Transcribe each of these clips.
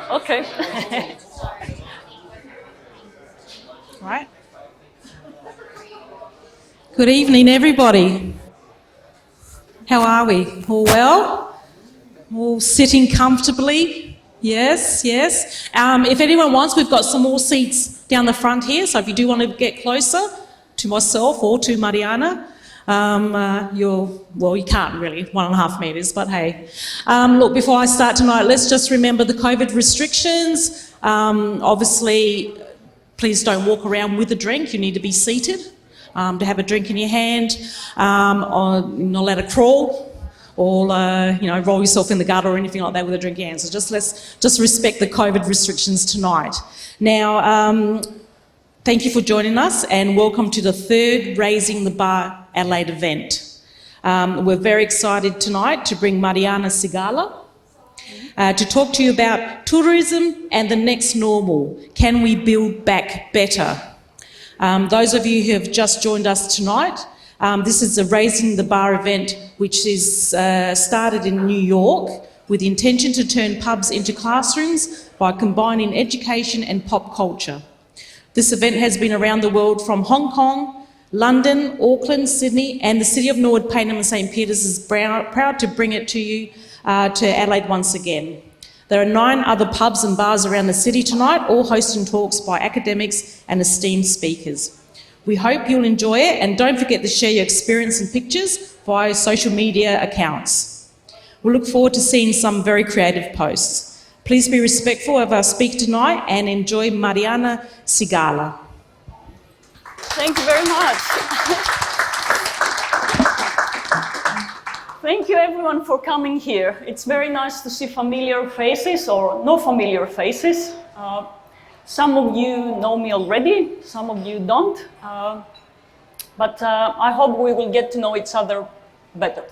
Okay. Right. Good evening, everybody. How are we? All well? All sitting comfortably? Yes, yes. If anyone wants, we've got some more seats down the front here, so if you do want to get closer to myself or to Marianna, you can't really, 1.5 metres, but hey. Look, before I start tonight, let's just remember the COVID restrictions. Obviously, please don't walk around with a drink. You need to be seated to have a drink in your hand. Or not allowed to crawl or roll yourself in the gutter or anything like that with a drink in your hand. So let's respect the COVID restrictions tonight. Now, thank you for joining us and welcome to the third Raising the Bar Adelaide event. We're very excited tonight to bring Marianna Sigala to talk to you about tourism and the next normal. Can we build back better? Those of you who have just joined us tonight, this is a Raising the Bar event which is started in New York with the intention to turn pubs into classrooms by combining education and pop culture. This event has been around the world from Hong Kong, London, Auckland, Sydney, and the city of Norwood, Payneham and St Peters is proud to bring it to you to Adelaide once again. There are 9 other pubs and bars around the city tonight, all hosting talks by academics and esteemed speakers. We hope you'll enjoy it, and don't forget to share your experience and pictures via social media accounts. We look forward to seeing some very creative posts. Please be respectful of our speaker tonight and enjoy Marianna Sigala. Thank you very much. Thank you everyone for coming here. It's very nice to see familiar faces or no familiar faces. Some of you know me already, some of you don't. But I hope we will get to know each other better.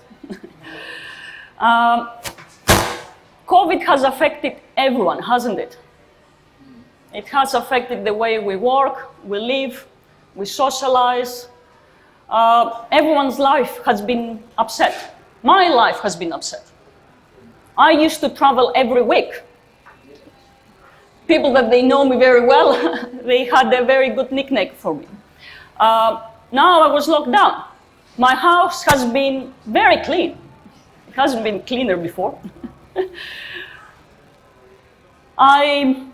COVID has affected everyone, hasn't it? It has affected the way we work, we live, we socialize. Everyone's life has been upset. My life has been upset. I used to travel every week. People that they know me very well, they had a very good nickname for me. Now I was locked down. My house has been very clean. It hasn't been cleaner before. I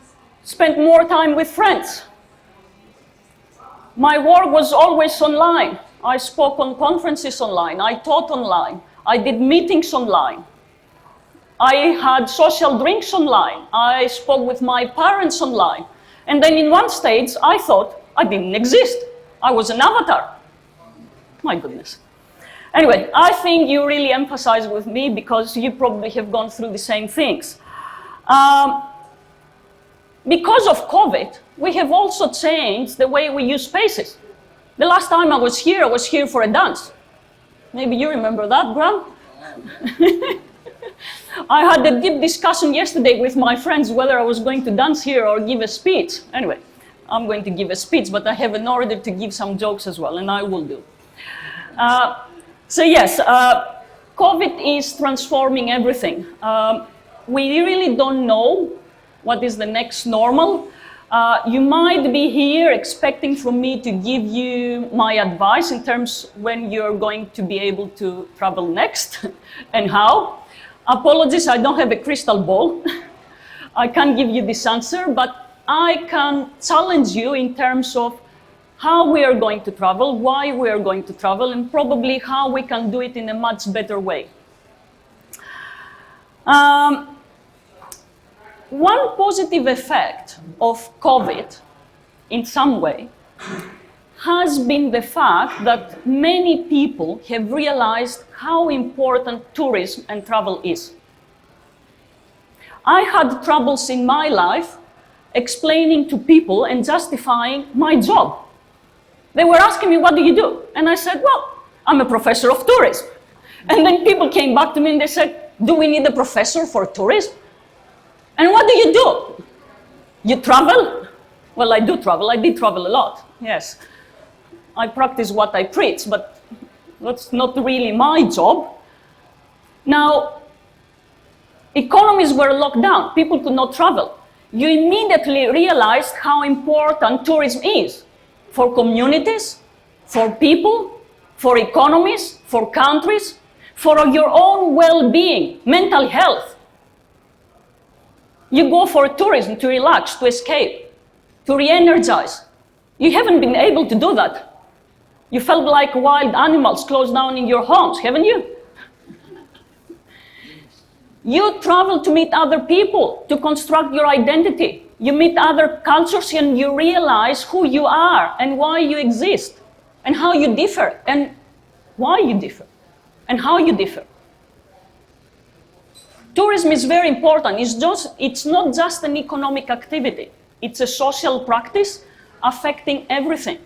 spent more time with friends. My work was always online. I spoke on conferences online. I taught online. I did meetings online. I had social drinks online. I spoke with my parents online. And then in one stage, I thought I didn't exist. I was an avatar. My goodness. Anyway, I think you really empathize with me because you probably have gone through the same things. Because of COVID, we have also changed the way we use spaces. The last time I was here for a dance. Maybe you remember that, Graham? I had a deep discussion yesterday with my friends whether I was going to dance here or give a speech. Anyway, I'm going to give a speech, but I have an order to give some jokes as well, and I will do. So yes, COVID is transforming everything. We really don't know what is the next normal. You might be here expecting from me to give you my advice in terms when you're going to be able to travel next and how. Apologies, I don't have a crystal ball. I can't give you this answer, but I can challenge you in terms of how we are going to travel, why we are going to travel, and probably how we can do it in a much better way. One positive effect of COVID, in some way, has been the fact that many people have realized how important tourism and travel is. I had troubles in my life explaining to people and justifying my job. They were asking me, what do you do? And I said, well, I'm a professor of tourism. And then people came back to me and they said, do we need a professor for tourism? And what do you do? You travel? Well, I do travel. I did travel a lot, yes. I practice what I preach, but that's not really my job. Now, economies were locked down. People could not travel. you immediately realized how important tourism is for communities, for people, for economies, for countries, for your own well-being, mental health. You go for tourism to relax, to escape, to re-energize. You haven't been able to do that. You felt like wild animals closed down in your homes, haven't you? You travel to meet other people, to construct your identity. You meet other cultures and you realize who you are and why you exist and how you differ and why you differ and how you differ. Tourism is very important. It's not just an economic activity. It's a social practice affecting everything.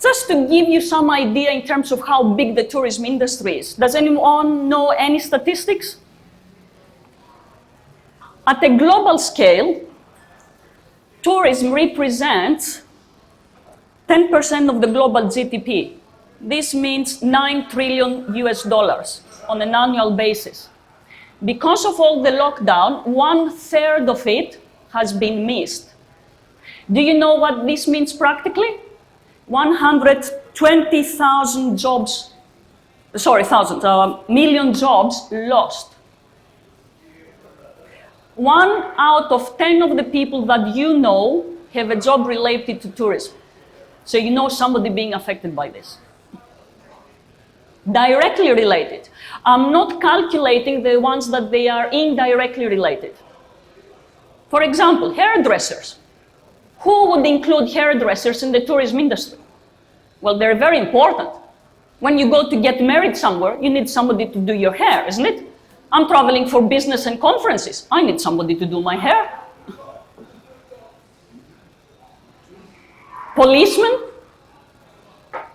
Just to give you some idea in terms of how big the tourism industry is. Does anyone know any statistics? At a global scale, tourism represents 10% of the global GDP. This means $9 trillion on an annual basis. Because of all the lockdown, 1/3 of it has been missed. Do you know what this means practically? 120,000 jobs, million jobs lost. 1 out of 10 of the people that you know have a job related to tourism. So you know somebody being affected by this. Directly related. I'm not calculating the ones that they are indirectly related. For example, hairdressers. Who would include hairdressers in the tourism industry? Well, they're very important. When you go to get married somewhere, you need somebody to do your hair, isn't it? I'm traveling for business and conferences. I need somebody to do my hair. Policemen.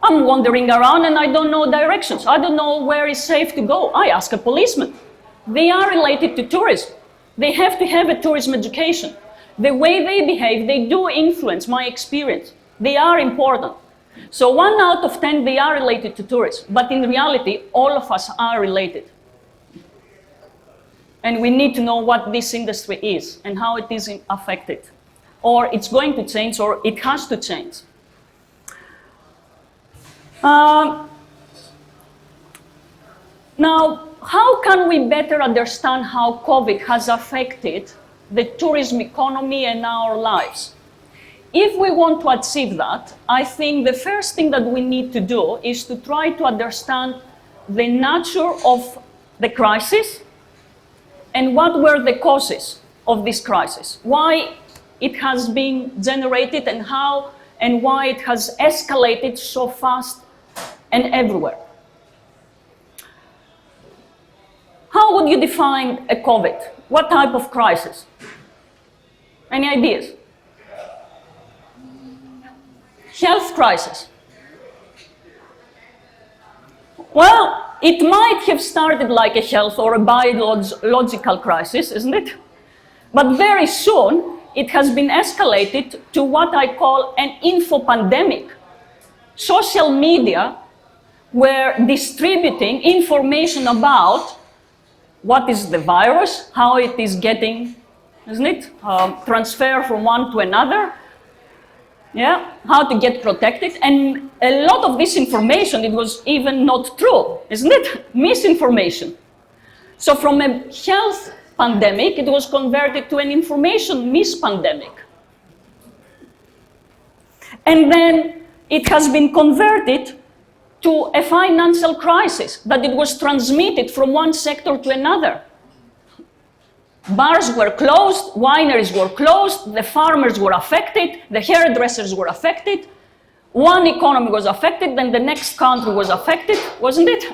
I'm wandering around and I don't know directions. I don't know where is safe to go. I ask a policeman. They are related to tourism. They have to have a tourism education. The way they behave, they do influence my experience. They are important. So 1 out of 10, they are related to tourism. But in reality, all of us are related. And we need to know what this industry is and how it is affected. Or it's going to change, or it has to change. Now, how can we better understand how COVID has affected the tourism economy and our lives? If we want to achieve that, I think the first thing that we need to do is to try to understand the nature of the crisis and what were the causes of this crisis, why it has been generated and how and why it has escalated so fast and everywhere. How would you define a COVID? What type of crisis? Any ideas? Health crisis. Well, it might have started like a health or a biological crisis, isn't it? But very soon, it has been escalated to what I call an info pandemic. Social media were distributing information about what is the virus, how it is getting, isn't it, transfer from one to another, yeah, how to get protected. And a lot of this information, it was even not true, isn't it? Misinformation. So from a health pandemic, it was converted to an information mispandemic. And then it has been converted to a financial crisis, that it was transmitted from one sector to another. Bars were closed, wineries were closed, the farmers were affected, the hairdressers were affected. One economy was affected, then the next country was affected, wasn't it?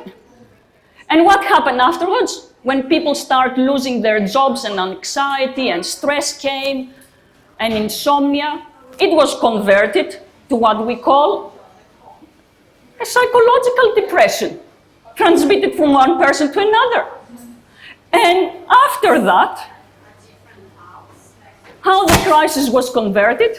And what happened afterwards? When people start losing their jobs and anxiety and stress came and insomnia, it was converted to what we call a psychological depression, transmitted from one person to another. And after that, how the crisis was converted?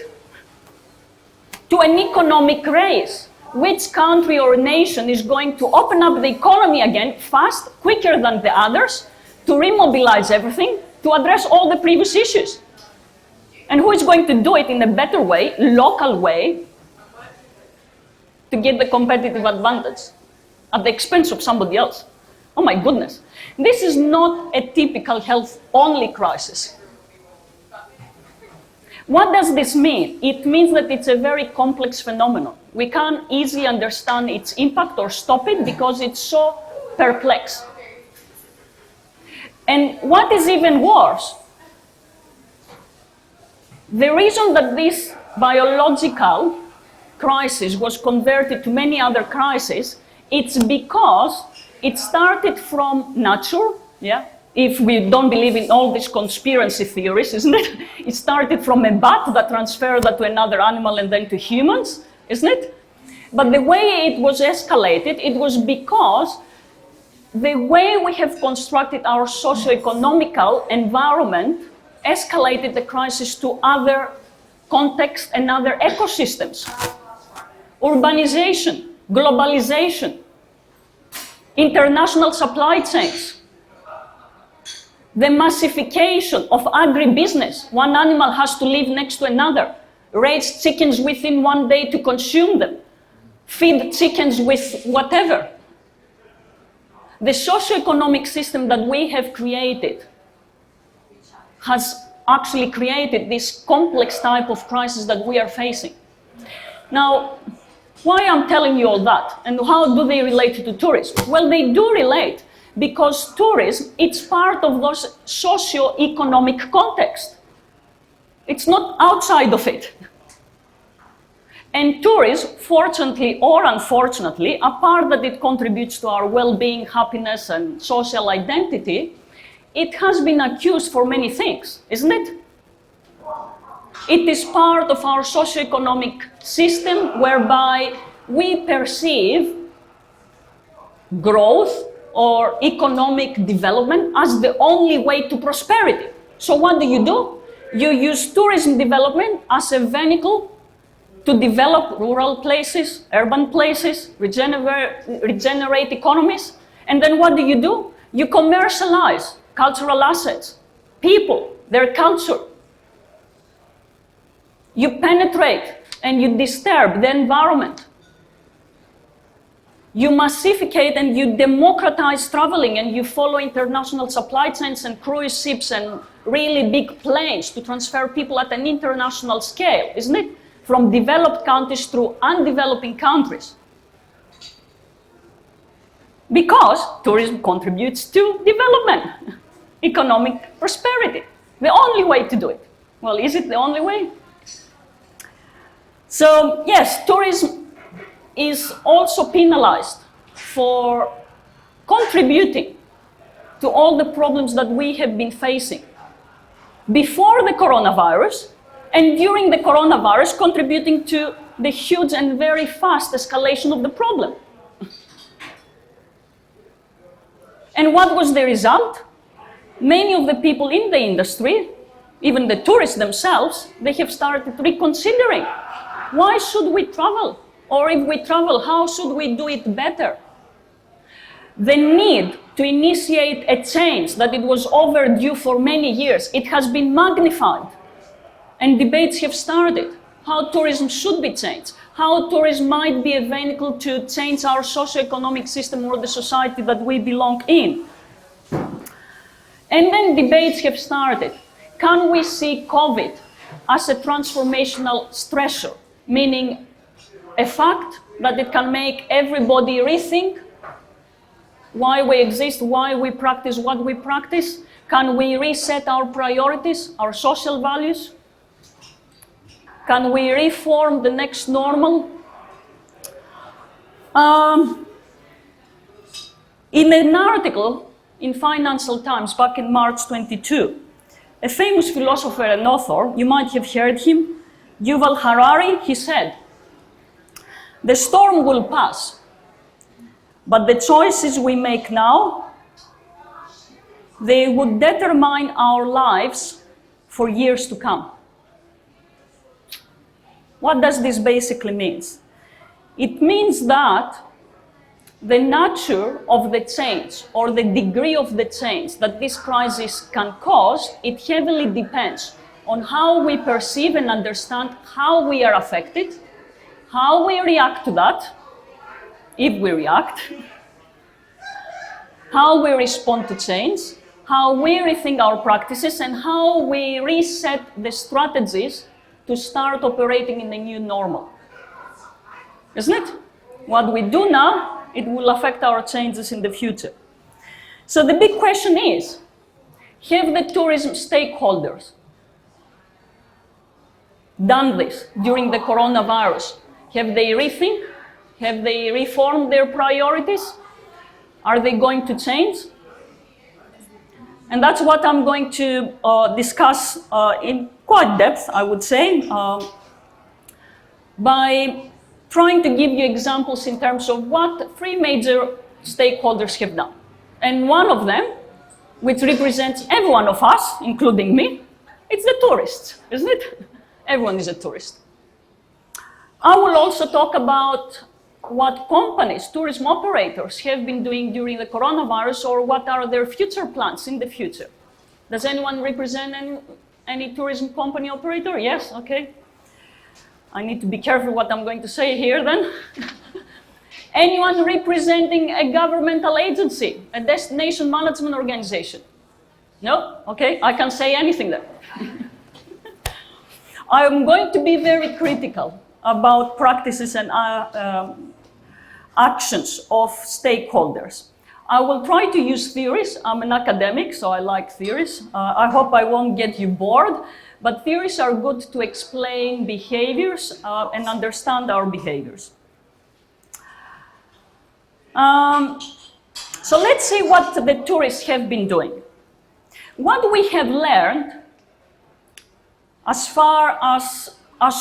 To an economic race. Which country or nation is going to open up the economy again fast, quicker than the others, to remobilize everything, to address all the previous issues. And who is going to do it in a better way, local way, to get the competitive advantage at the expense of somebody else? Oh my goodness. This is not a typical health-only crisis. What does this mean? It means that it's a very complex phenomenon. We can't easily understand its impact or stop it because it's so perplex. And what is even worse, the reason that this biological crisis was converted to many other crises, it's because it started from nature, yeah? If we don't believe in all these conspiracy theories, isn't it? It started from a bat that transferred that to another animal and then to humans, isn't it? But the way it was escalated, it was because the way we have constructed our socio-economical environment escalated the crisis to other contexts and other ecosystems. Urbanization, globalization, international supply chains, the massification of agribusiness. One animal has to live next to another, raise chickens within one day to consume them, feed chickens with whatever. The socio-economic system that we have created has actually created this complex type of crisis that we are facing. Now, why I'm telling you all that, and how do they relate to tourism? Well, they do relate, because tourism, it's part of those socio-economic context. It's not outside of it. And tourism, fortunately or unfortunately, apart that it contributes to our well-being, happiness, and social identity, it has been accused for many things, isn't it? It is part of our socio-economic system whereby we perceive growth or economic development as the only way to prosperity. So what do? You use tourism development as a vehicle to develop rural places, urban places, regenerate economies. And then what do? You commercialize cultural assets, people, their culture. You penetrate and you disturb the environment. You massificate and you democratize traveling, and you follow international supply chains and cruise ships and really big planes to transfer people at an international scale, isn't it? From developed countries through undeveloping countries. Because tourism contributes to development, economic prosperity. The only way to do it. Well, is it the only way? So, yes, tourism is also penalized for contributing to all the problems that we have been facing before the coronavirus, and during the coronavirus, contributing to the huge and very fast escalation of the problem. And what was the result? Many of the people in the industry, even the tourists themselves, they have started reconsidering. Why should we travel? Or if we travel, how should we do it better? The need to initiate a change that it was overdue for many years, it has been magnified. And debates have started. How tourism should be changed. How tourism might be a vehicle to change our socio-economic system or the society that we belong in. And then debates have started. Can we see COVID as a transformational stressor? Meaning a fact that it can make everybody rethink why we exist, why we practice what we practice. Can we reset our priorities, our social values? Can we reform the next normal? In an article in Financial Times back in March 22, a famous philosopher and author, you might have heard him, Yuval Harari, he said, "The storm will pass, but the choices we make now, they would determine our lives for years to come." What does this basically mean? It means that the nature of the change or the degree of the change that this crisis can cause, it heavily depends on how we perceive and understand how we are affected, how we react to that, if we react, how we respond to change, how we rethink our practices, and how we reset the strategies to start operating in the new normal. Isn't it? What we do now, it will affect our changes in the future. So the big question is, have the tourism stakeholders done this during the coronavirus? Have they rethink? Have they reformed their priorities? Are they going to change? And that's what I'm going to discuss in quite depth, I would say, by trying to give you examples in terms of what three major stakeholders have done. And one of them, which represents every one of us, including me, it's the tourists, isn't it? Everyone is a tourist. I will also talk about what companies, tourism operators, have been doing during the coronavirus, or what are their future plans in the future. Does anyone represent any tourism company operator? Yes, okay. I need to be careful what I'm going to say here then. Anyone representing a governmental agency, a destination management organization? No? Okay, I can say anything then. I'm going to be very critical about practices and actions of stakeholders. I will try to use theories. I'm an academic, so I like theories. I hope I won't get you bored, but theories are good to explain behaviors and understand our behaviors. So let's see what the tourists have been doing. What we have learned as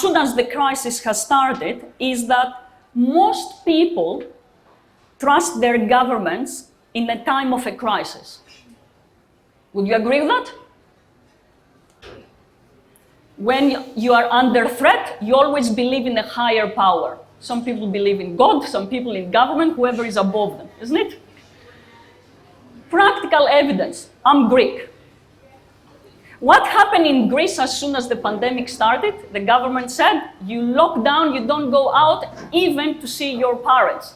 soon as the crisis has started is that most people trust their governments in the time of a crisis. Would you agree with that? When you are under threat, you always believe in a higher power. Some people believe in God, some people in government, whoever is above them, isn't it? Practical evidence. I'm Greek. What happened in Greece as soon as the pandemic started? The government said, you lock down, you don't go out even to see your parents.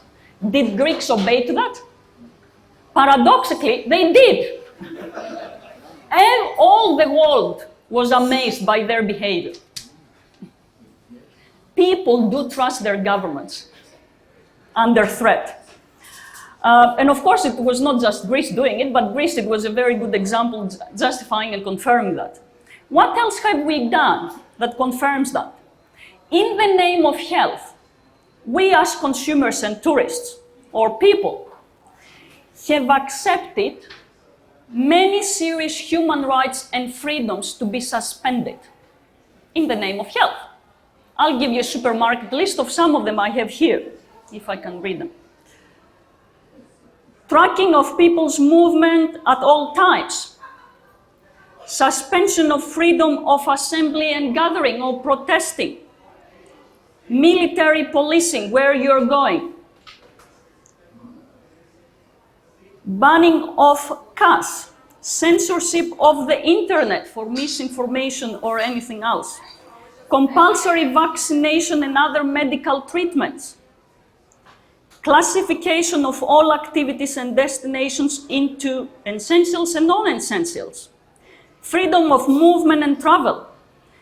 Did Greeks obey to that? Paradoxically, they did. And all the world was amazed by their behavior. People do trust their governments under threat. And of course, it was not just Greece doing it, but Greece, it was a very good example justifying and confirming that. What else have we done that confirms that? In the name of health, we as consumers and tourists, or people, have accepted many serious human rights and freedoms to be suspended in the name of health. I'll give you a supermarket list of some of them I have here, if I can read them. Tracking of people's movement at all times. Suspension of freedom of assembly and gathering or protesting. Military policing where you're going. Banning of cash. Censorship of the internet for misinformation or anything else. Compulsory vaccination and other medical treatments. Classification of all activities and destinations into essentials and non-essentials. Freedom of movement and travel.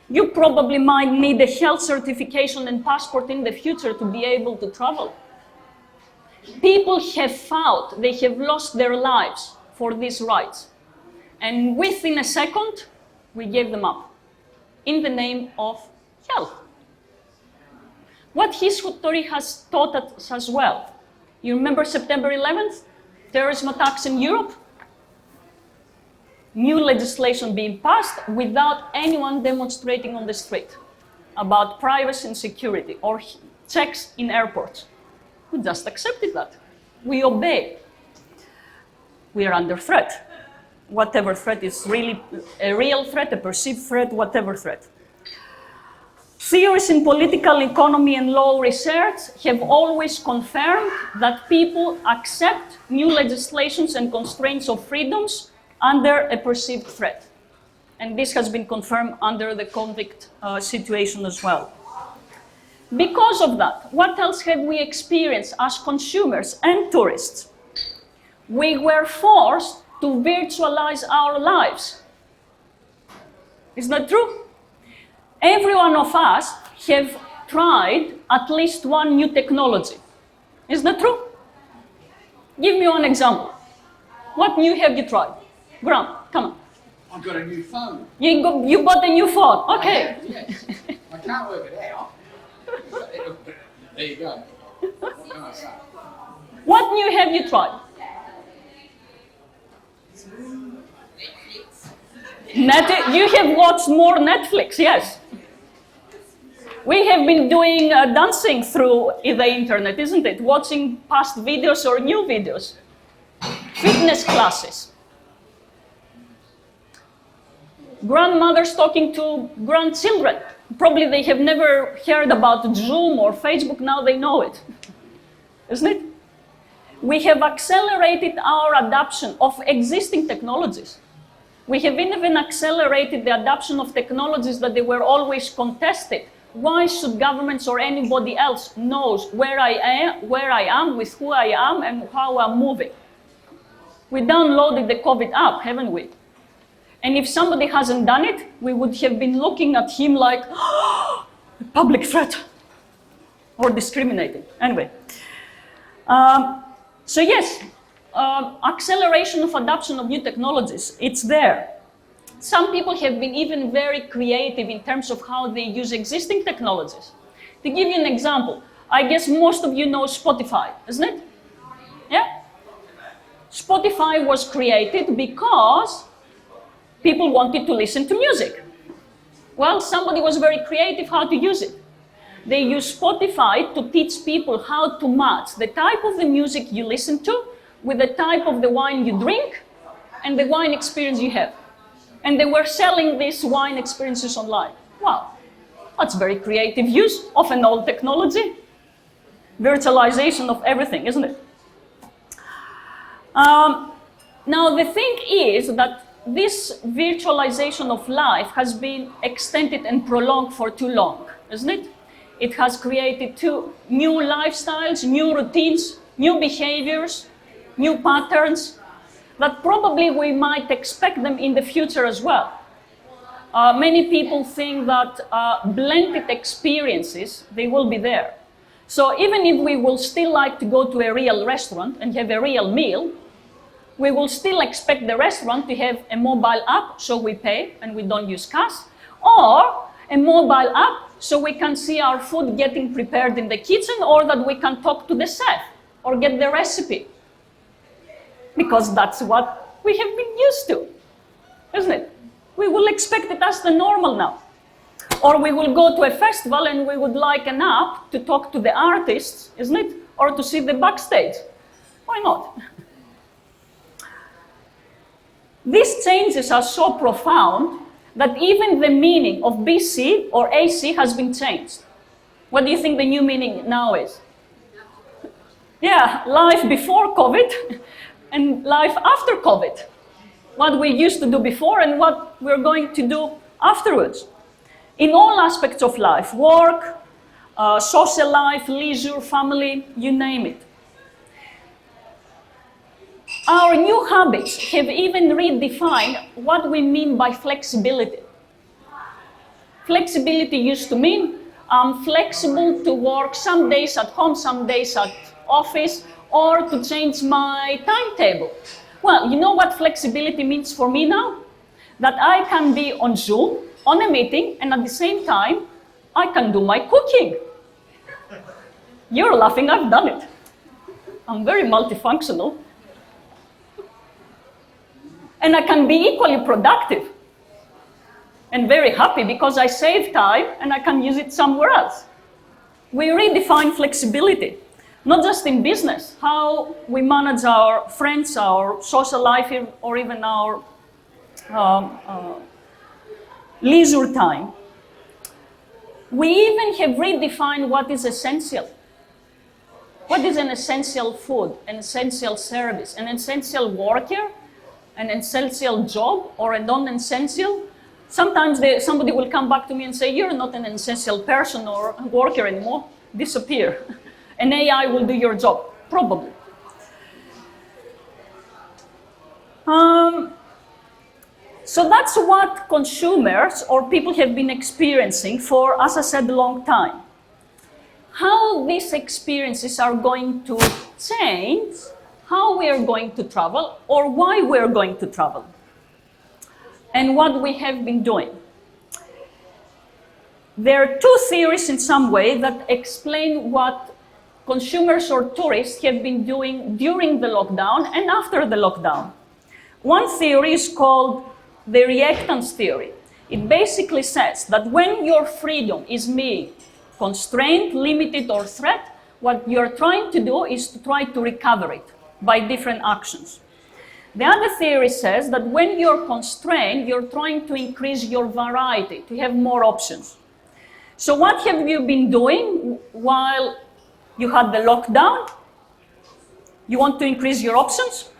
You probably might need a health certification and passport in the future to be able to travel. People have fought, they have lost their lives for these rights. And within a second, we gave them up in the name of health. What history has taught us as well. You remember September 11th? Terrorism attacks in Europe? New legislation being passed without anyone demonstrating on the street about privacy and security or checks in airports. We just accepted that. We obey. We are under threat. Whatever threat is really a real threat, a perceived threat, whatever threat. Theories in political economy and law research have always confirmed that people accept new legislations and constraints of freedoms under a perceived threat. And this has been confirmed under the convict situation as well. Because of that, what else have we experienced as consumers and tourists? We were forced to virtualize our lives. Is that true? Every one of us have tried at least one new technology. Is that true? Give me one example. What new have you tried? Grant, come on. I've got a new phone. You bought a new phone. Okay. Yes. I can't work it out. There you go. What can I say? What new have you tried? You have watched more Netflix, yes. We have been doing dancing through the internet, isn't it? Watching past videos or new videos. Fitness classes. Grandmothers talking to grandchildren. Probably they have never heard about Zoom or Facebook, now they know it. Isn't it? We have accelerated our adoption of existing technologies. We have even accelerated the adoption of technologies that they were always contested. Why should governments or anybody else knows where I am, with who I am, and how I'm moving? We downloaded the COVID app, haven't we? And if somebody hasn't done it, we would have been looking at him like, oh, public threat, or discriminating. Anyway. So yes, acceleration of adoption of new technologies, it's there. Some people have been even very creative in terms of how they use existing technologies. To give you an example, I guess most of you know Spotify, isn't it? Yeah? Spotify was created because people wanted to listen to music. Well, somebody was very creative how to use it. They used Spotify to teach people how to match the type of the music you listen to with the type of the wine you drink and the wine experience you have. And they were selling these wine experiences online. Wow, that's very creative use of an old technology. Virtualization of everything, isn't it? Now, the thing is that this virtualization of life has been extended and prolonged for too long, isn't it? It has created two new lifestyles, new routines, new behaviors, new patterns that probably we might expect them in the future as well. Many people think that blended experiences, they will be there. So even if we will still like to go to a real restaurant and have a real meal, we will still expect the restaurant to have a mobile app so we pay and we don't use cash, or a mobile app so we can see our food getting prepared in the kitchen, or that we can talk to the chef or get the recipe. Because that's what we have been used to, isn't it? We will expect it as the normal now. Or we will go to a festival and we would like an app to talk to the artists, isn't it? Or to see the backstage. Why not? These changes are so profound that even the meaning of BC or AC has been changed. What do you think the new meaning now is? Yeah, life before COVID and life after COVID. What we used to do before and what we're going to do afterwards. In all aspects of life, work, social life, leisure, family, you name it. Our new habits have even redefined what we mean by flexibility. Flexibility used to mean I'm flexible to work some days at home, some days at office, or to change my timetable. Well, you know what flexibility means for me now? That I can be on Zoom, on a meeting, and at the same time, I can do my cooking. You're laughing, I've done it. I'm very multifunctional. And I can be equally productive and very happy because I save time and I can use it somewhere else. We redefine flexibility, not just in business, how we manage our friends, our social life, or even our leisure time. We even have redefined what is essential. What is an essential food, an essential service, an essential worker, an essential job, or a non-essential? Sometimes somebody will come back to me and say, you're not an essential person or worker anymore, disappear. An AI will do your job, probably. So that's what consumers or people have been experiencing for, as I said, a long time. How these experiences are going to change, how we are going to travel, or why we are going to travel, and what we have been doing. There are two theories in some way that explain what consumers or tourists have been doing during the lockdown and after the lockdown. One theory is called the Reactants Theory. It basically says that when your freedom is being constrained, limited, or threat, what you're trying to do is to try to recover it by different actions. The other theory says that when you're constrained, you're trying to increase your variety, to have more options. So what have you been doing while you had the lockdown? You want to increase your options?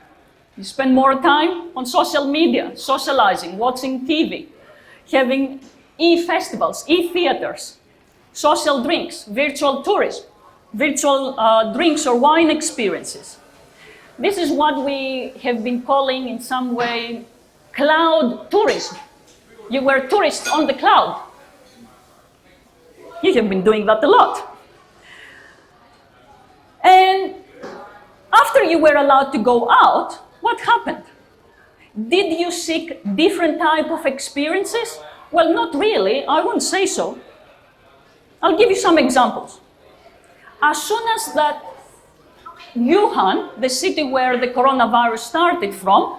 You spend more time on social media, socializing, watching TV, having e-festivals, e-theaters, social drinks, virtual tourism, virtual drinks or wine experiences. This is what we have been calling in some way cloud tourism. You were tourists on the cloud. You have been doing that a lot. And after you were allowed to go out, what happened? Did you seek different type of experiences? Well, not really, I wouldn't say so. I'll give you some examples. As soon as that Wuhan, the city where the coronavirus started from,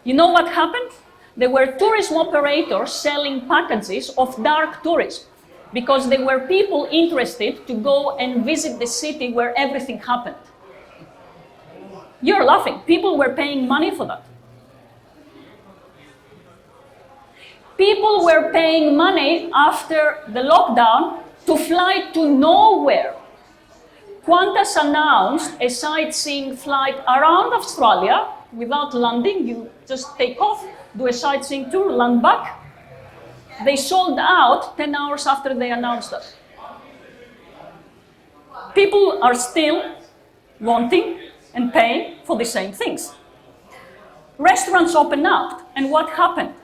you know what happened? There were tourism operators selling packages of dark tourism because there were people interested to go and visit the city where everything happened. You're laughing. People were paying money for that. People were paying money after the lockdown to fly to nowhere. Qantas announced a sightseeing flight around Australia without landing. You just take off, do a sightseeing tour, land back. They sold out 10 hours after they announced that. People are still wanting and paying for the same things. Restaurants opened up, and what happened?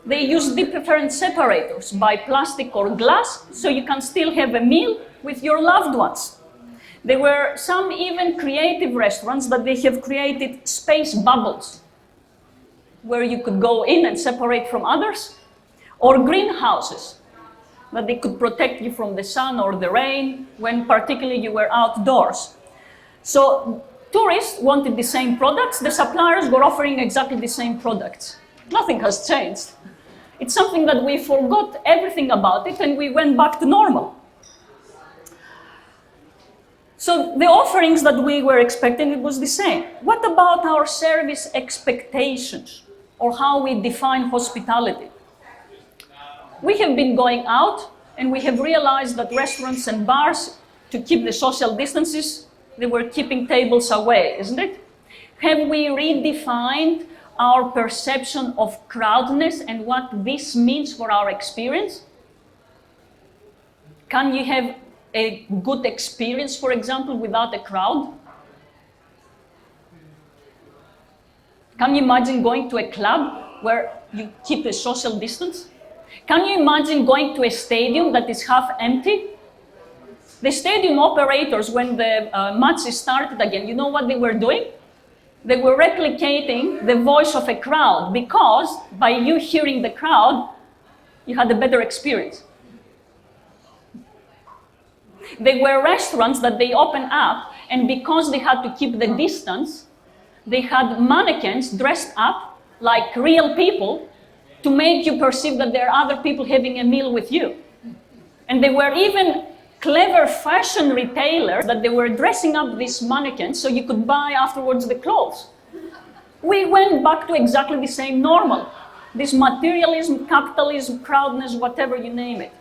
They used different separators by plastic or glass, so you can still have a meal with your loved ones. There were some even creative restaurants that they have created space bubbles, where you could go in and separate from others, or greenhouses, that they could protect you from the sun or the rain when particularly you were outdoors. So tourists wanted the same products, the suppliers were offering exactly the same products. Nothing has changed. It's something that we forgot everything about it and we went back to normal. So the offerings that we were expecting, it was the same. What about our service expectations or how we define hospitality? We have been going out and we have realized that restaurants and bars, to keep the social distances, they were keeping tables away, isn't it? Have we redefined our perception of crowdness and what this means for our experience? Can you have a good experience, for example, without a crowd? Can you imagine going to a club where you keep a social distance? Can you imagine going to a stadium that is half empty? The stadium operators, when the matches started again, you know what they were doing? They were replicating the voice of a crowd because by you hearing the crowd, you had a better experience. There were restaurants that they opened up, and because they had to keep the distance, they had mannequins dressed up like real people to make you perceive that there are other people having a meal with you. And there were even clever fashion retailers that they were dressing up these mannequins so you could buy afterwards the clothes. We went back to exactly the same normal. This materialism, capitalism, crowdness, whatever you name it.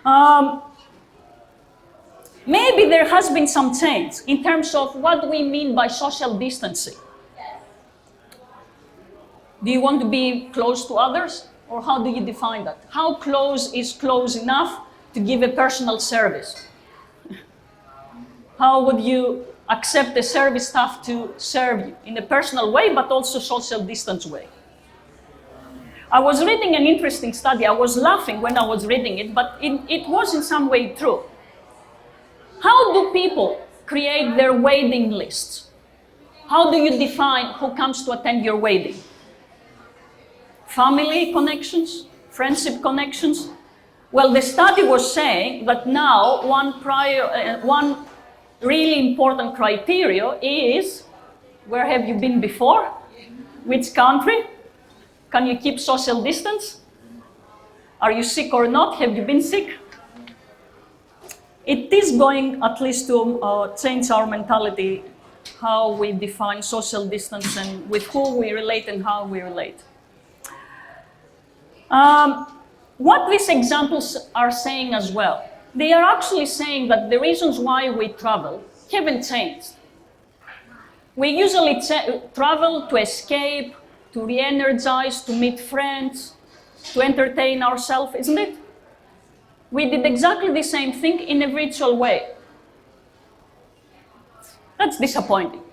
Um, Maybe there has been some change in terms of what we mean by social distancing. Do you want to be close to others? Or how do you define that? How close is close enough to give a personal service? How would you accept the service staff to serve you in a personal way, but also social distance way? I was reading an interesting study. I was laughing when I was reading it, but it was in some way true. How do people create their waiting lists? How do you define who comes to attend your wedding? Family connections, friendship connections? Well, the study was saying that now one really important criteria is, where have you been before? Which country? Can you keep social distance? Are you sick or not? Have you been sick? It is going at least to change our mentality, how we define social distance and with who we relate and how we relate. What these examples are saying as well, they are actually saying that the reasons why we travel haven't changed. We usually travel to escape, to re-energize, to meet friends, to entertain ourselves, isn't it? We did exactly the same thing in a virtual way. That's disappointing,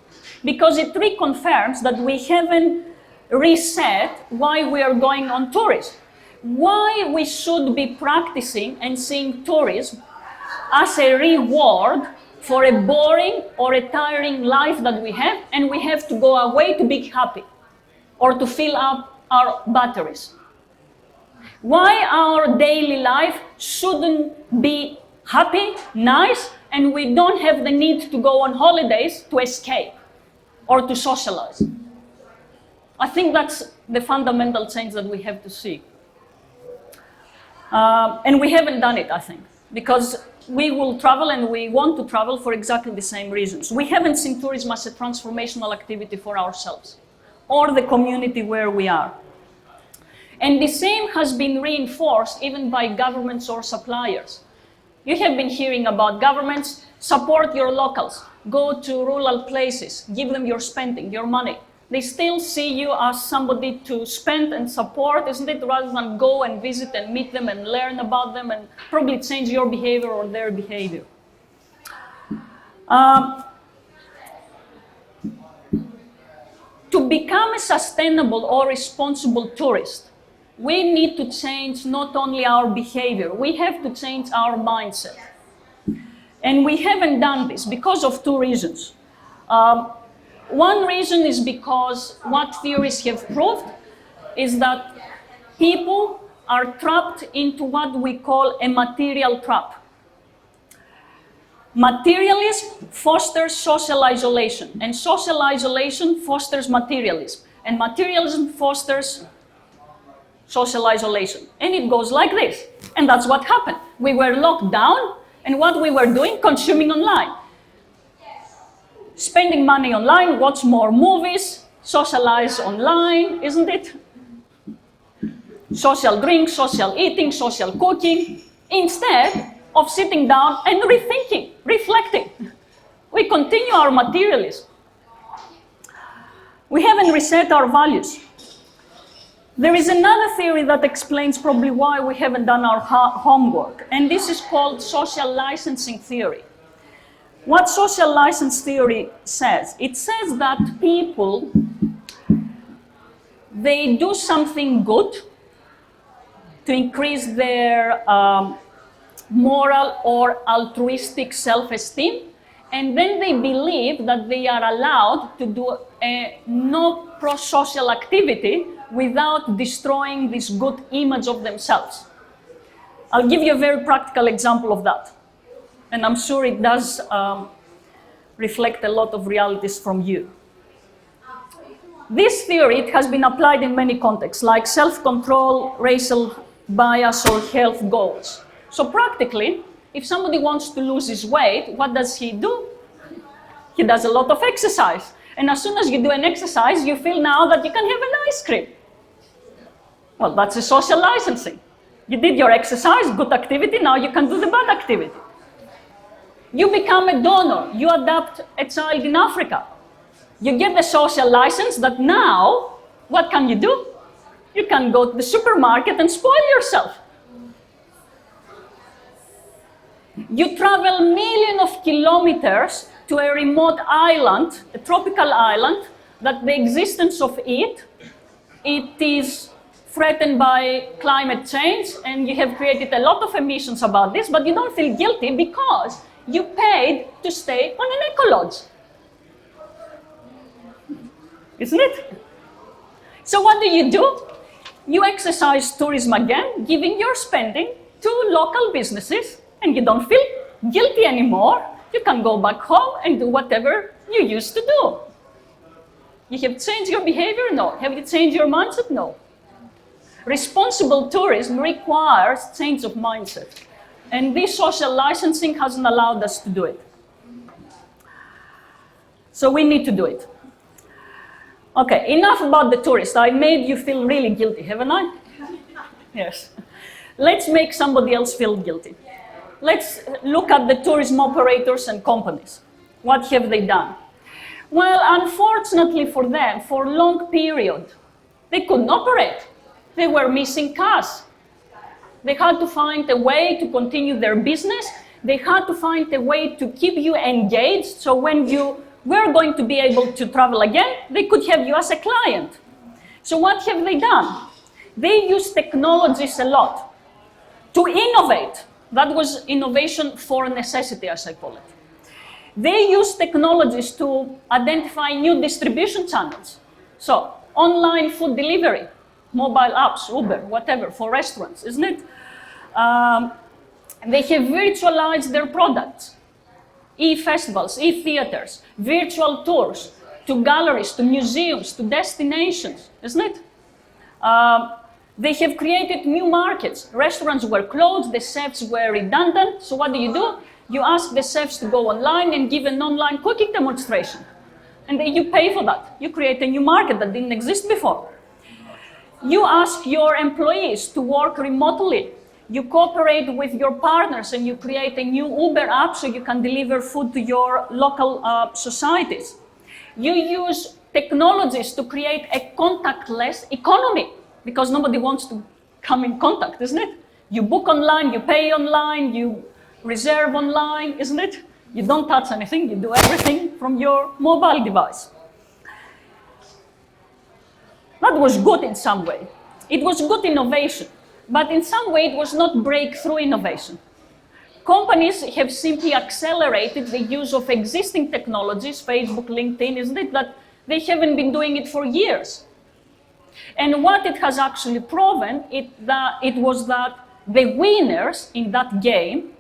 because it reconfirms that we haven't reset why we are going on tourism, why we should be practicing and seeing tourism as a reward for a boring or a tiring life that we have, and we have to go away to be happy or to fill up our batteries. Why our daily life shouldn't be happy, nice, and we don't have the need to go on holidays to escape or to socialize. I think that's the fundamental change that we have to see. And we haven't done it, I think, because we will travel and we want to travel for exactly the same reasons. We haven't seen tourism as a transformational activity for ourselves or the community where we are. And the same has been reinforced even by governments or suppliers. You have been hearing about governments, support your locals, go to rural places, give them your spending, your money. They still see you as somebody to spend and support, isn't it? Rather than go and visit and meet them and learn about them and probably change your behavior or their behavior. To become a sustainable or responsible tourist, we need to change not only our behavior, we have to change our mindset. And we haven't done this because of two reasons. One reason is because what theories have proved is that people are trapped into what we call a material trap. Materialism fosters social isolation, and social isolation fosters materialism, and materialism fosters social isolation. And it goes like this. And that's what happened. We were locked down, and what we were doing, consuming online. Spending money online, watch more movies, socialize online, isn't it? Social drinks, social eating, social cooking, instead of sitting down and rethinking, reflecting. We continue our materialism. We haven't reset our values. There is another theory that explains probably why we haven't done our homework, and this is called social licensing theory. What social license theory says? It says that people, they do something good to increase their moral or altruistic self-esteem, and then they believe that they are allowed to do a no pro-social activity without destroying this good image of themselves. I'll give you a very practical example of that. And I'm sure it does reflect a lot of realities from you. This theory, it has been applied in many contexts, like self-control, racial bias, or health goals. So practically, if somebody wants to lose his weight, what does he do? He does a lot of exercise. And as soon as you do an exercise, you feel now that you can have an ice cream. Well, that's a social licensing. You did your exercise, good activity, now you can do the bad activity. You become a donor, you adopt a child in Africa. You get the social license that now, what can you do? You can go to the supermarket and spoil yourself. You travel millions of kilometers to a remote island, a tropical island, that the existence of it is threatened by climate change, and you have created a lot of emissions about this, but you don't feel guilty because you paid to stay on an eco-lodge. Isn't it? So what do? You exercise tourism again, giving your spending to local businesses, and you don't feel guilty anymore. You can go back home and do whatever you used to do. You have changed your behavior? No. Have you changed your mindset? No. Responsible tourism requires change of mindset. And this social licensing hasn't allowed us to do it. So we need to do it. Okay, enough about the tourists. I made you feel really guilty, haven't I? Yes. Let's make somebody else feel guilty. Let's look at the tourism operators and companies. What have they done? Well, unfortunately for them, for a long period, they couldn't operate. They were missing cash. They had to find a way to continue their business. They had to find a way to keep you engaged, so when you were going to be able to travel again, they could have you as a client. So what have they done? They use technologies a lot to innovate. That was innovation for necessity, as I call it. They use technologies to identify new distribution channels. So, online food delivery, mobile apps, Uber, whatever, for restaurants, isn't it? They have virtualized their products. E-festivals, e-theaters, virtual tours to galleries, to museums, to destinations, isn't it? They have created new markets. Restaurants were closed, the chefs were redundant, so what do? You ask the chefs to go online and give an online cooking demonstration. And then you pay for that. You create a new market that didn't exist before. You ask your employees to work remotely. You cooperate with your partners and you create a new Uber app so you can deliver food to your local societies. You use technologies to create a contactless economy because nobody wants to come in contact, isn't it? You book online, you pay online, you reserve online, isn't it? You don't touch anything, you do everything from your mobile device. That was good in some way. It was good innovation, but in some way it was not breakthrough innovation. Companies have simply accelerated the use of existing technologies, Facebook, LinkedIn, isn't it? That they haven't been doing it for years. And what it has actually proven, it was that the winners in that game,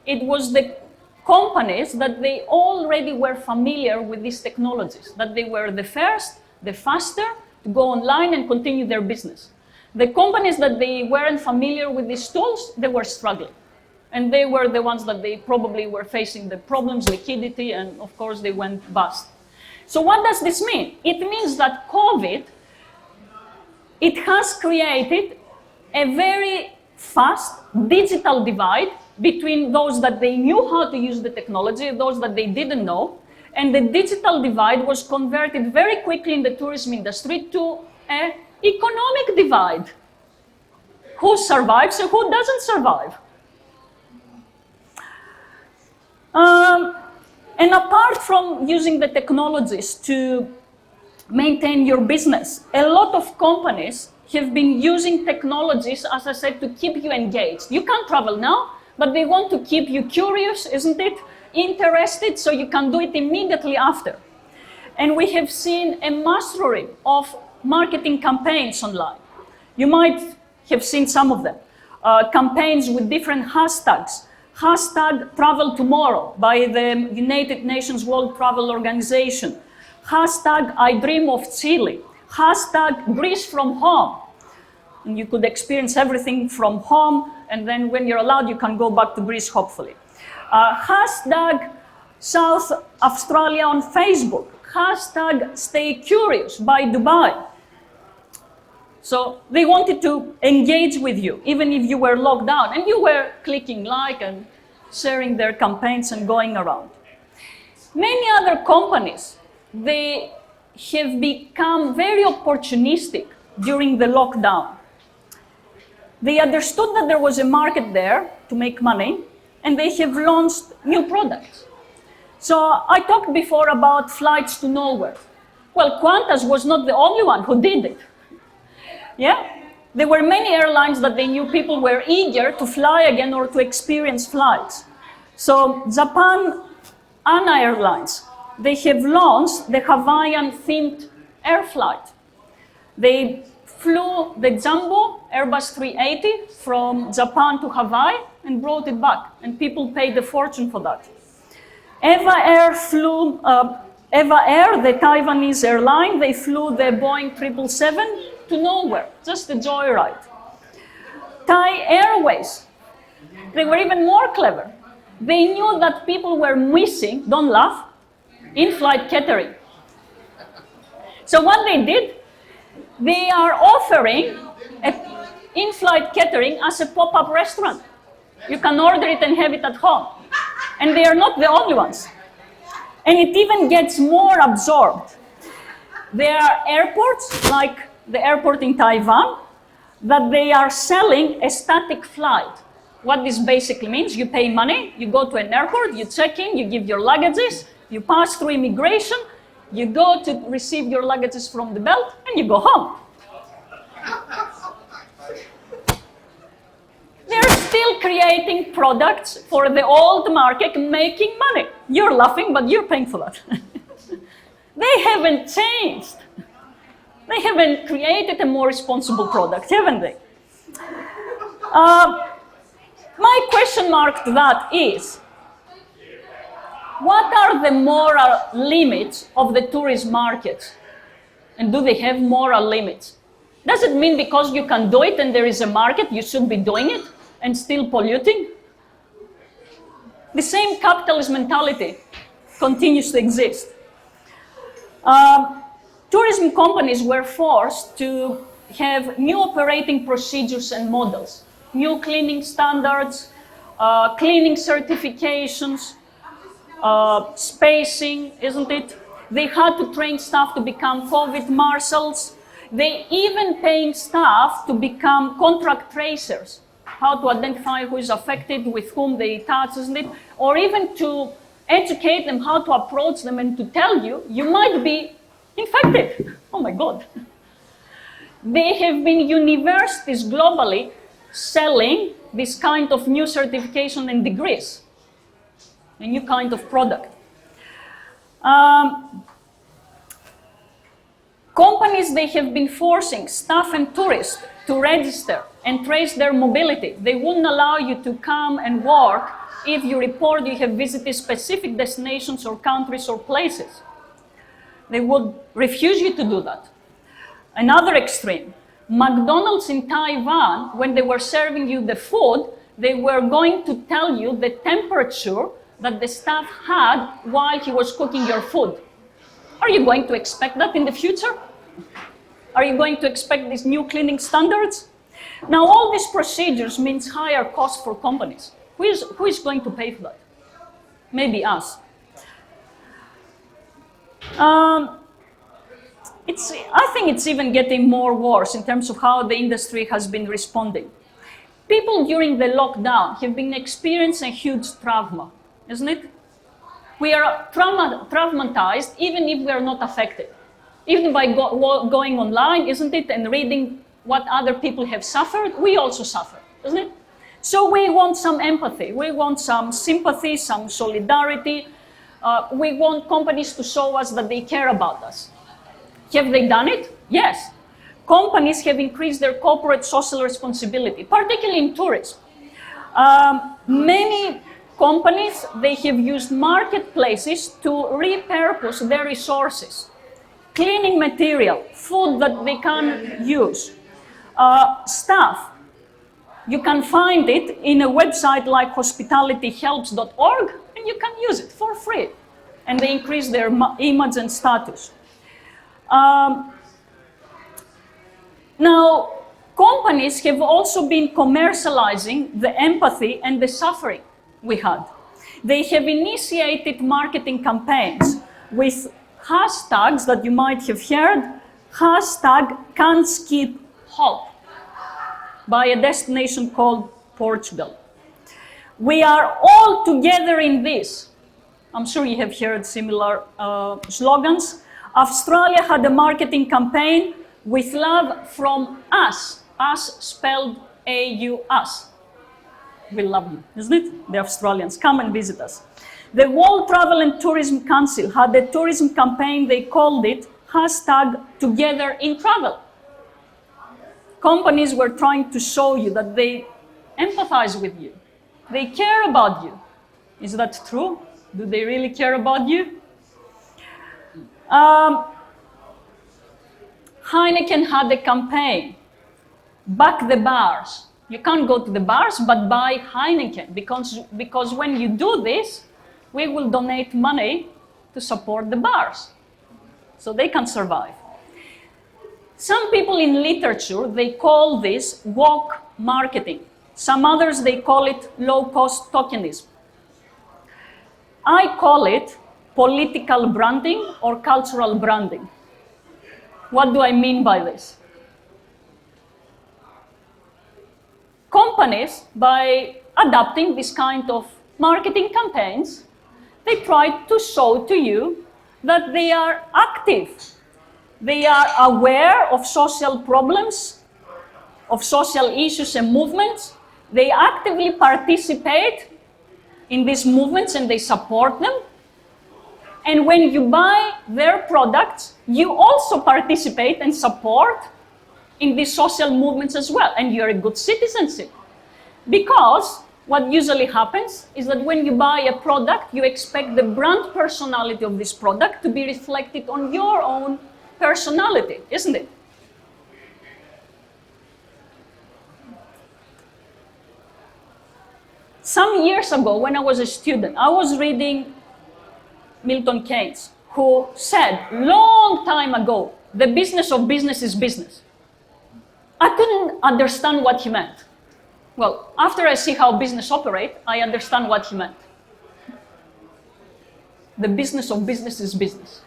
it was the companies that they already were familiar with these technologies, that they were the first, the faster to go online and continue their business. The companies that they weren't familiar with these tools, they were struggling. And they were the ones that they probably were facing the problems, liquidity, and of course they went bust. So what does this mean? It means that COVID, it has created a very fast digital divide between those that they knew how to use the technology and those that they didn't know. And the digital divide was converted very quickly in the tourism industry to an economic divide. Who survives and who doesn't survive? And apart from using the technologies to maintain your business, a lot of companies have been using technologies, as I said, to keep you engaged. You can't travel now, but they want to keep you curious, isn't it? Interested, so you can do it immediately after. And we have seen a mastery of marketing campaigns online. You might have seen some of them. Campaigns with different hashtags. Hashtag Travel Tomorrow by the United Nations World Travel Organization. Hashtag I Dream of Chile. Hashtag Greece from Home. And you could experience everything from home, and then when you're allowed, you can go back to Greece, hopefully. Hashtag South Australia on Facebook. Hashtag Stay Curious by Dubai. So they wanted to engage with you, even if you were locked down, and you were clicking like and sharing their campaigns and going around. Many other companies, they have become very opportunistic during the lockdown. They understood that there was a market there to make money, and they have launched new products. So I talked before about flights to nowhere. Well, Qantas was not the only one who did it. Yeah? There were many airlines that they knew people were eager to fly again or to experience flights. So Japan ANA Airlines, they have launched the Hawaiian-themed air flight. They flew the Jumbo Airbus 380 from Japan to Hawaii and brought it back, and people paid a fortune for that. Eva Air, the Taiwanese airline, they flew the Boeing 777 to nowhere, just a joyride. Thai Airways, they were even more clever. They knew that people were missing, don't laugh, in-flight catering. So what they did, they are offering in-flight catering as a pop-up restaurant. You can order it and have it at home. And they are not the only ones. And it even gets more absorbed. There are airports, like the airport in Taiwan, that they are selling a static flight. What this basically means, you pay money, you go to an airport, you check in, you give your luggages, you pass through immigration, you go to receive your luggages from the belt, and you go home. They're still creating products for the old market, making money. You're laughing, but you're paying for that. They haven't changed. They haven't created a more responsible product, haven't they? My question mark to that is, what are the moral limits of the tourist market? And do they have moral limits? Does it mean because you can do it and there is a market, you should be doing it and still polluting? The same capitalist mentality continues to exist. Tourism companies were forced to have new operating procedures and models, new cleaning standards, cleaning certifications, spacing, isn't it? They had to train staff to become COVID marshals. They even paying staff to become contract tracers, how to identify who is affected, with whom they touch, isn't it? Or even to educate them how to approach them and to tell you, you might be infected. Oh my God. There have been universities globally selling this kind of new certification and degrees, a new kind of product. Companies, they have been forcing staff and tourists to register and trace their mobility. They wouldn't allow you to come and work if you report you have visited specific destinations or countries or places. They would refuse you to do that. Another extreme, McDonald's in Taiwan, when they were serving you the food, they were going to tell you the temperature that the staff had while he was cooking your food. Are you going to expect that in the future? Are you going to expect these new cleaning standards? Now, all these procedures means higher cost for companies. Who is going to pay for that? Maybe us. I think it's even getting more worse in terms of how the industry has been responding. People during the lockdown have been experiencing huge trauma, isn't it? We are traumatized even if we are not affected. Even by going online, isn't it, and reading what other people have suffered, we also suffer, isn't it? So we want some empathy, we want some sympathy, some solidarity. We want companies to show us that they care about us. Have they done it? Yes. Companies have increased their corporate social responsibility, particularly in tourism. Many companies, they have used marketplaces to repurpose their resources. Cleaning material, food that they can use, staff. You can find it in a website like hospitalityhelps.org, and you can use it for free. And they increase their image and status. Now, companies have also been commercializing the empathy and the suffering we had. They have initiated marketing campaigns with hashtags that you might have heard, hashtag can't skip hope, by a destination called Portugal. We are all together in this. I'm sure you have heard similar slogans. Australia had a marketing campaign with love from us spelled A-U-S. We love you, isn't it? The Australians, come and visit us. The World Travel and Tourism Council had a tourism campaign, they called it hashtag Together in Travel. Companies were trying to show you that they empathize with you. They care about you. Is that true? Do they really care about you? Heineken had a campaign, back the bars. You can't go to the bars, but buy Heineken, because when you do this, we will donate money to support the bars, so they can survive. Some people in literature, they call this woke marketing. Some others, they call it low-cost tokenism. I call it political branding or cultural branding. What do I mean by this? Companies, by adapting this kind of marketing campaigns, they try to show to you that they are active. They are aware of social problems, of social issues and movements. They actively participate in these movements and they support them. And when you buy their products, you also participate and support in these social movements as well, and you're a good citizenship. Because what usually happens is that when you buy a product, you expect the brand personality of this product to be reflected on your own personality, isn't it? Some years ago, when I was a student, I was reading Milton Keynes, who said long time ago, the business of business is business. I couldn't understand what he meant. Well, after I see how business operates, I understand what he meant. The business of business is business.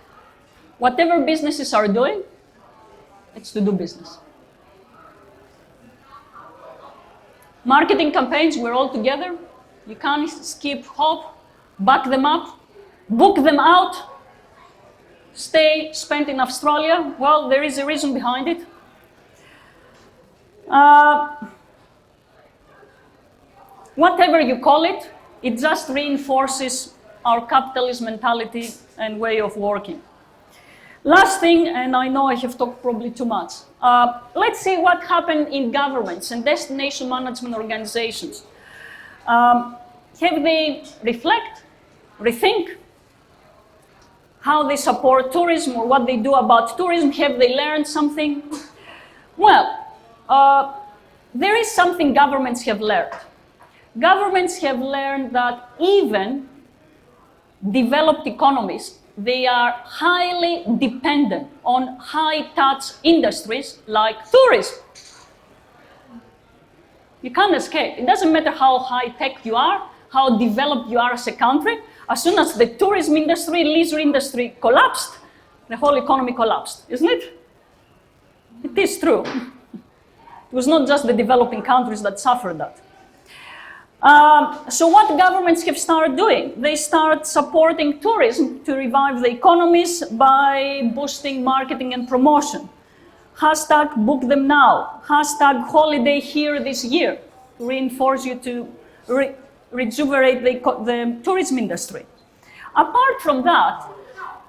Whatever businesses are doing, it's to do business. Marketing campaigns, we're all together. You can't skip hope, back them up, book them out, stay spent in Australia. Well, there is a reason behind it. Whatever you call it, it just reinforces our capitalist mentality and way of working. Last thing, and I know I have talked probably too much, let's see what happened in governments and destination management organizations. Have they rethink how they support tourism or what they do about tourism? Have they learned something? Well, there is something governments have learned. Governments have learned that even developed economies, they are highly dependent on high-touch industries like tourism. You can't escape. It doesn't matter how high-tech you are, how developed you are as a country. As soon as the tourism industry, leisure industry collapsed, the whole economy collapsed, isn't it? It is true. It was not just the developing countries that suffered that. So what governments have started doing? They start supporting tourism to revive the economies by boosting marketing and promotion. Hashtag book them now. Hashtag holiday here this year to reinforce you to rejuvenate the tourism industry. Apart from that,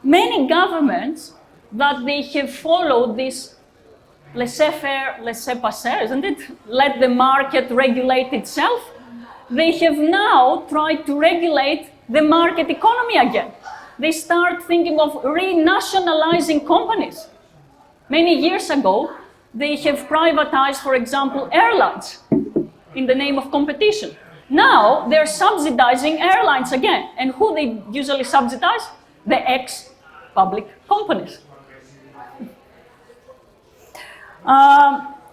many governments that they have followed this laissez-faire, laissez-passer, isn't it? Let the market regulate itself. They have now tried to regulate the market economy again. They start thinking of renationalizing companies. Many years ago, they have privatized, for example, airlines in the name of competition. Now, they're subsidizing airlines again. And who they usually subsidize? The ex-public companies.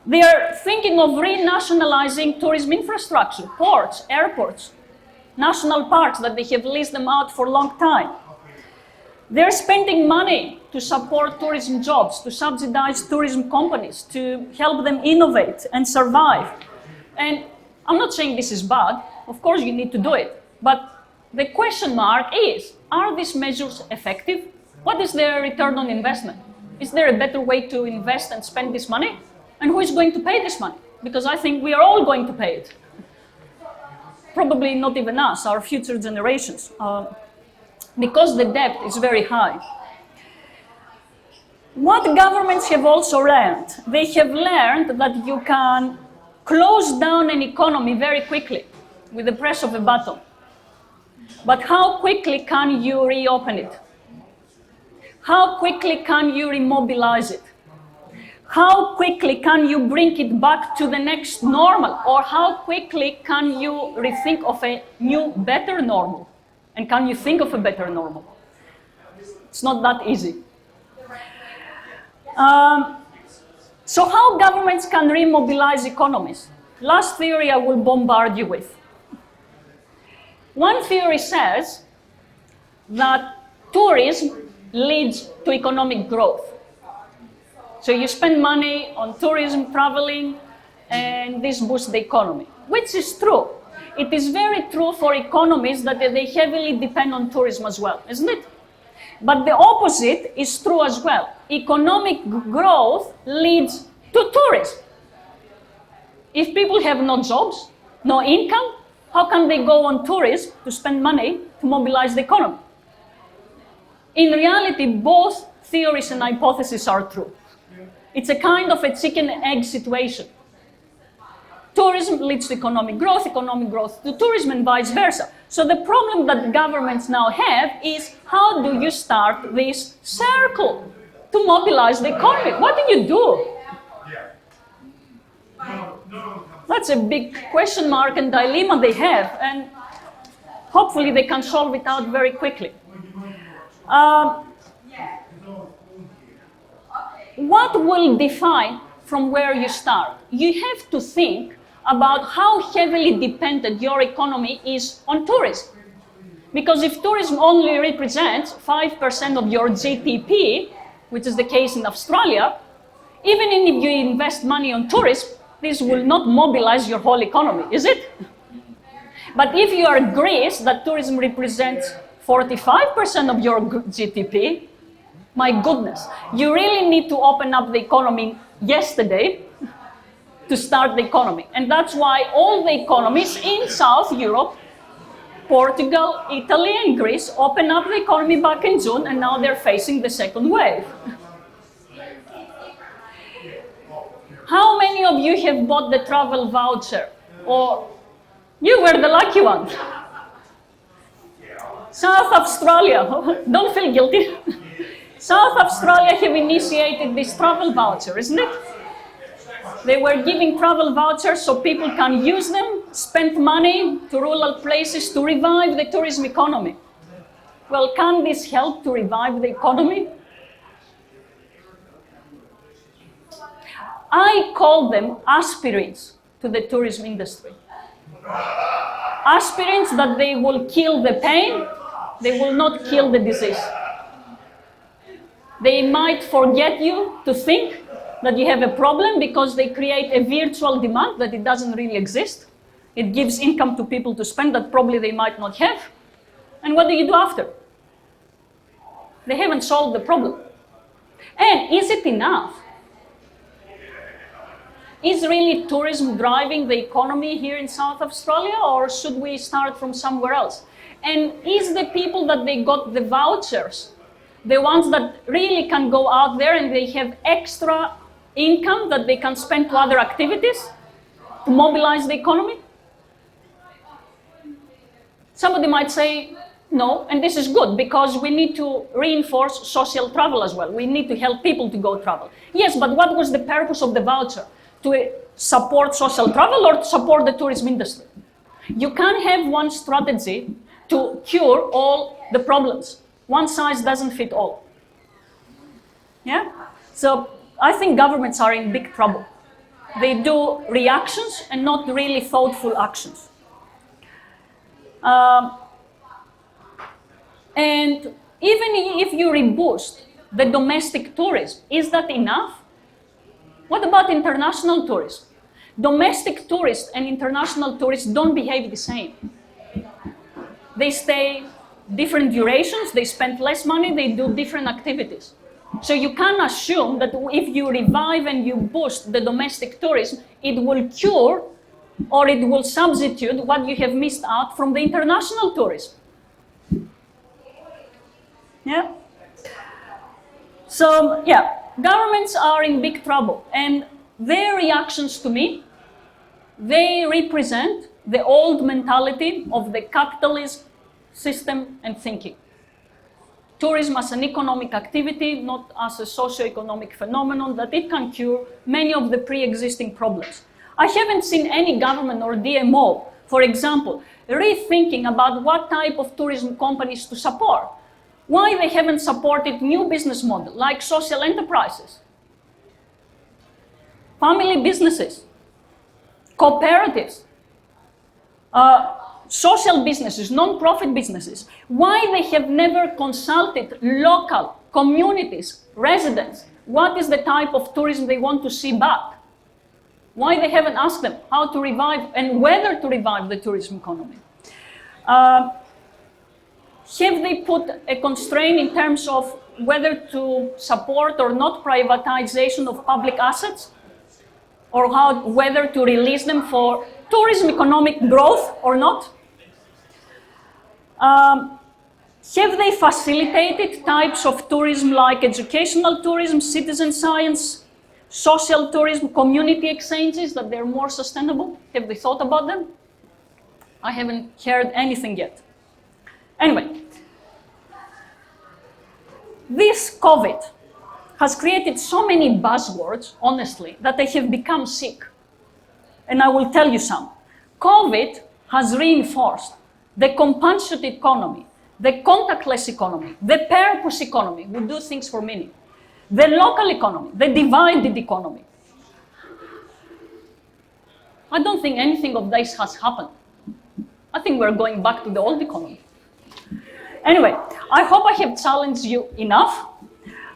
They are thinking of renationalizing tourism infrastructure, ports, airports, national parks that they have leased them out for a long time. They're spending money to support tourism jobs, to subsidize tourism companies, to help them innovate and survive. And I'm not saying this is bad. Of course, you need to do it. But the question mark is, are these measures effective? What is their return on investment? Is there a better way to invest and spend this money? And who is going to pay this money? Because I think we are all going to pay it. Probably not even us, our future generations. Because the debt is very high. What governments have also learned? They have learned that you can close down an economy very quickly with the press of a button. But how quickly can you reopen it? How quickly can you remobilize it? How quickly can you bring it back to the next normal? Or how quickly can you rethink of a new, better normal? And can you think of a better normal? It's not that easy. So how governments can remobilize economies? Last theory I will bombard you with. One theory says that tourism leads to economic growth. So you spend money on tourism, traveling, and this boosts the economy, which is true. It is very true for economies that they heavily depend on tourism as well, isn't it? But the opposite is true as well. Economic growth leads to tourism. If people have no jobs, no income, how can they go on tourism to spend money to mobilize the economy? In reality, both theories and hypotheses are true. It's a kind of a chicken and egg situation. Tourism leads to economic growth to tourism, and vice versa. So the problem that governments now have is, how do you start this circle to mobilize the economy? What do you do? That's a big question mark and dilemma they have, and hopefully they can solve it out very quickly. What will define from where you start? You have to think about how heavily dependent your economy is on tourism. Because if tourism only represents 5% of your GDP, which is the case in Australia, even if you invest money on tourism, this will not mobilize your whole economy, is it? But if you are Greece, that tourism represents 45% of your GDP, my goodness, you really need to open up the economy yesterday to start the economy. And that's why all the economies in South Europe, Portugal, Italy, and Greece opened up the economy back in June, and now they're facing the second wave. How many of you have bought the travel voucher? Or you were the lucky one? South Australia, don't feel guilty. South Australia have initiated this travel voucher, isn't it? They were giving travel vouchers so people can use them, spend money to rural places to revive the tourism economy. Well, can this help to revive the economy? I call them aspirins to the tourism industry. Aspirins that they will kill the pain, they will not kill the disease. They might forget you to think that you have a problem because they create a virtual demand that it doesn't really exist. It gives income to people to spend that probably they might not have. And what do you do after? They haven't solved the problem. And is it enough? Is really tourism driving the economy here in South Australia, or should we start from somewhere else? And is the people that they got the vouchers, the ones that really can go out there and they have extra income that they can spend to other activities to mobilize the economy? Somebody might say no, and this is good because we need to reinforce social travel as well. We need to help people to go travel. Yes, but what was the purpose of the voucher? To support social travel or to support the tourism industry? You can't have one strategy to cure all the problems. One size doesn't fit all. Yeah? So I think governments are in big trouble. They do reactions and not really thoughtful actions. And even if you reboost the domestic tourism, is that enough? What about international tourism? Domestic tourists and international tourists don't behave the same. They stay different durations, they spend less money, they do different activities. So you can assume that if you revive and you boost the domestic tourism, it will cure or it will substitute what you have missed out from the international tourism. Yeah? So, yeah, governments are in big trouble, and their reactions to me, they represent the old mentality of the capitalist system and thinking. Tourism as an economic activity, not as a socio-economic phenomenon, that it can cure many of the pre-existing problems. I haven't seen any government or DMO, for example, rethinking about what type of tourism companies to support. Why they haven't supported new business models like social enterprises, family businesses, cooperatives, social businesses, non-profit businesses. Why they have never consulted local communities, residents, what is the type of tourism they want to see back? Why they haven't asked them how to revive and whether to revive the tourism economy? Have they put a constraint in terms of whether to support or not privatization of public assets? Or whether to release them for tourism economic growth or not? Have they facilitated types of tourism like educational tourism, citizen science, social tourism, community exchanges, that they're more sustainable? Have they thought about them? I haven't heard anything yet. Anyway, this COVID has created so many buzzwords, honestly, that I have become sick. And I will tell you some. COVID has reinforced the compassionate economy, the contactless economy, the purpose economy, we do things for meaning, the local economy, the divided economy. I don't think anything of this has happened. I think we're going back to the old economy. Anyway, I hope I have challenged you enough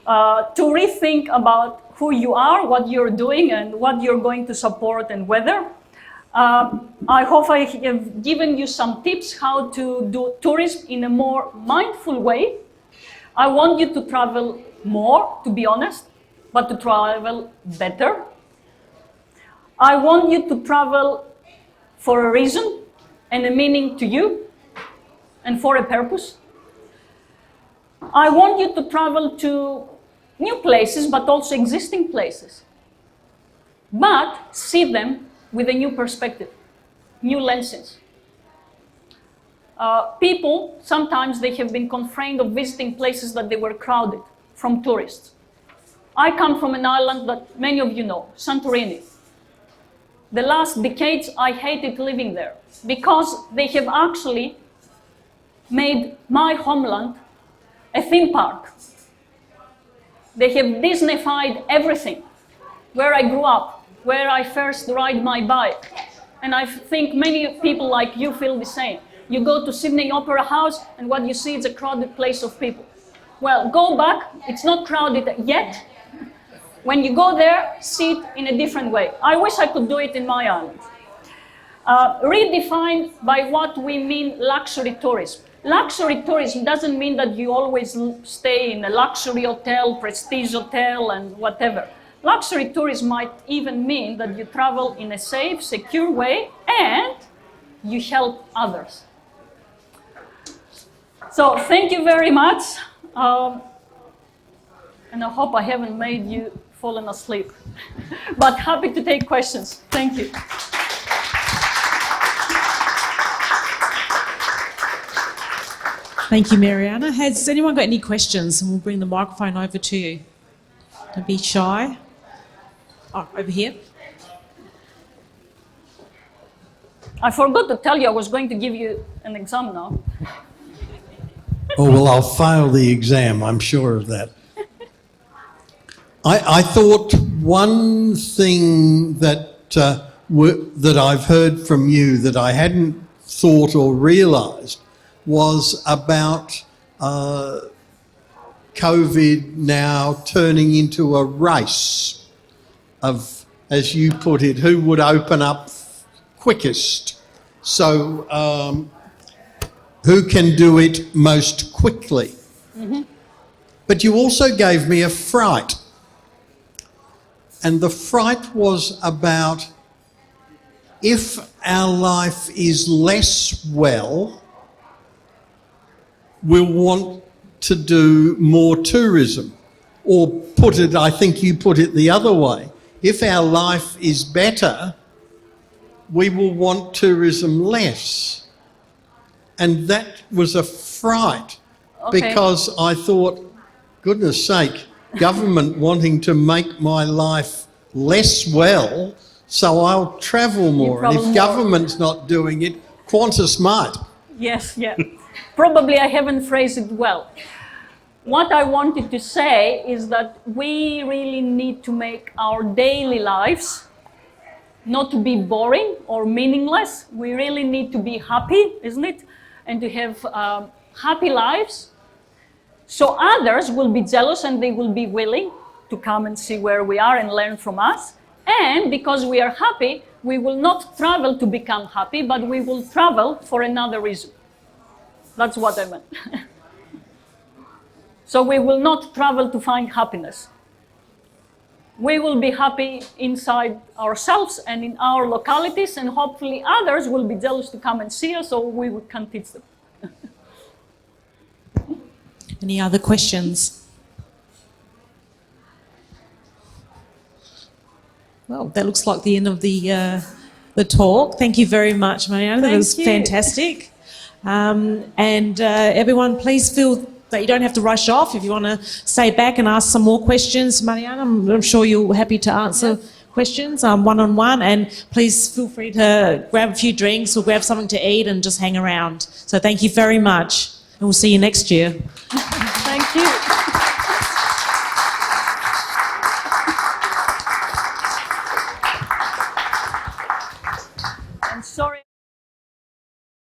to rethink about who you are, what you're doing, and what you're going to support and whether. I hope I have given you some tips how to do tourism in a more mindful way. I want you to travel more, to be honest, but to travel better. I want you to travel for a reason and a meaning to you and for a purpose. I want you to travel to new places, but also existing places. But see them with a new perspective, new lenses. People, sometimes they have been constrained of visiting places that they were crowded from tourists. I come from an island that many of you know, Santorini. The last decades, I hated living there because they have actually made my homeland a theme park. They have Disneyfied everything. Where I grew up, where I first ride my bike. And I think many people like you feel the same. You go to Sydney Opera House and what you see is a crowded place of people. Well, go back, it's not crowded yet. When you go there, see it in a different way. I wish I could do it in my island. Redefined by what we mean luxury tourism. Luxury tourism doesn't mean that you always stay in a luxury hotel, prestige hotel, and whatever. Luxury tourism might even mean that you travel in a safe, secure way, and you help others. So thank you very much. And I hope I haven't made you fallen asleep. But happy to take questions. Thank you. Thank you, Marianna. Has anyone got any questions? And we'll bring the microphone over to you. Don't be shy. Oh, over here. I forgot to tell you I was going to give you an exam now. Oh, well, I'll fail the exam, I'm sure of that. I thought one thing that that I've heard from you that I hadn't thought or realised was about COVID now turning into a race of, as you put it, who would open up quickest. So who can do it most quickly? Mm-hmm. But you also gave me a fright. And the fright was about if our life is less well, we'll want to do more tourism. Or put it, I think you put it the other way. If our life is better, we will want tourism less. And that was a fright because I thought, goodness sake, government wanting to make my life less well, so I'll travel more. And if government's not doing it, Qantas might. Yes, yeah. Probably I haven't phrased it well. What I wanted to say is that we really need to make our daily lives not to be boring or meaningless. We really need to be happy, isn't it? And to have happy lives. So others will be jealous and they will be willing to come and see where we are and learn from us. And because we are happy, we will not travel to become happy, but we will travel for another reason. That's what I meant. So we will not travel to find happiness. We will be happy inside ourselves and in our localities, and hopefully others will be jealous to come and see us, so we can teach them. Any other questions? Well, that looks like the end of the talk. Thank you very much, Marianna. That was fantastic. Everyone, please feel that you don't have to rush off. If you want to stay back and ask some more questions, Marianna, I'm sure you're happy to answer questions one-on-one. And please feel free to grab a few drinks or grab something to eat and just hang around. So thank you very much. And we'll see you next year. Thank you.